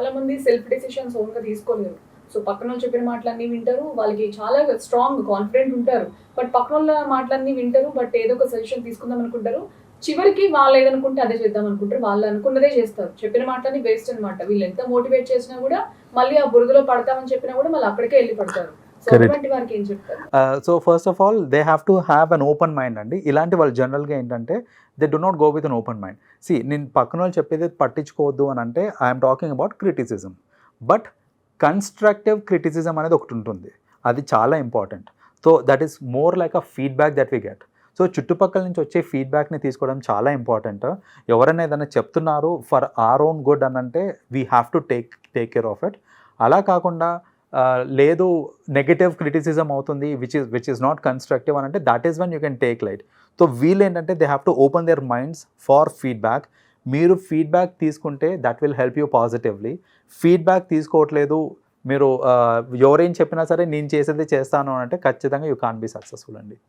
చాలా మంది self decisions ఓన్గా తీసుకోలేరు. సో పక్కన వాళ్ళు చెప్పిన మాటలన్నీ వింటారు. వాళ్ళకి చాలా స్ట్రాంగ్ కాన్ఫిడెంట్ ఉంటారు. బట్ పక్కన వాళ్ళ మాటలన్నీ వింటారు. బట్ ఏదో ఒక సజెషన్ తీసుకుందాం అనుకుంటారు. చివరికి వాళ్ళు ఏదనుకుంటే అదే చేద్దాం అనుకుంటారు. వాళ్ళు అనుకున్నదే చేస్తారు. చెప్పిన మాటలన్నీ వేస్ట్ అనమాట. వీళ్ళు ఎంత మోటివేట్ చేసినా కూడా మళ్ళీ ఆ బురదలో పడతామని చెప్పినా కూడా మళ్ళీ అక్కడికే వెళ్ళి పడతారు. సో అటువంటి వారికి ఏం చెప్తారు? So first of all they have to have an open mind అండి. ఇలాంటి వాళ్ళు జనరల్గా ఏంటంటే they do not go with an open mind. నేను పక్కన వాళ్ళు చెప్పేది పట్టించుకోవద్దు అని అంటే I'm talking about criticism. But constructive criticism అనేది ఒకటి ఉంటుంది. అది చాలా important. So that is more like a feedback that we get. So చుట్టుపక్కల నుంచి వచ్చే ఫీడ్బ్యాక్ని తీసుకోవడం చాలా ఇంపార్టెంట్. ఎవరైనా ఏదైనా చెప్తున్నారు ఫర్ ఆర్ ఓన్ గుడ్ అని అంటే we have to take care of it. అలా కాకుండా లేదు నెగటివ్ క్రిటిసిజం అవుతుంది విచ్ ఈస్ నాట్ కన్స్ట్రక్టివ్ అని అంటే that is one you can take light. So వీళ్ళు ఏంటంటే they have to open their minds for feedback. మీరు ఫీడ్బ్యాక్ తీసుకుంటే that will help you positively. Feedback తీసుకోవట్లేదు, మీరు ఎవరేం చెప్పినా సరే నేను చేసేది చేస్తాను అంటే ఖచ్చితంగా యూ కాంట్ బీ సక్సెస్ఫుల్ అండి.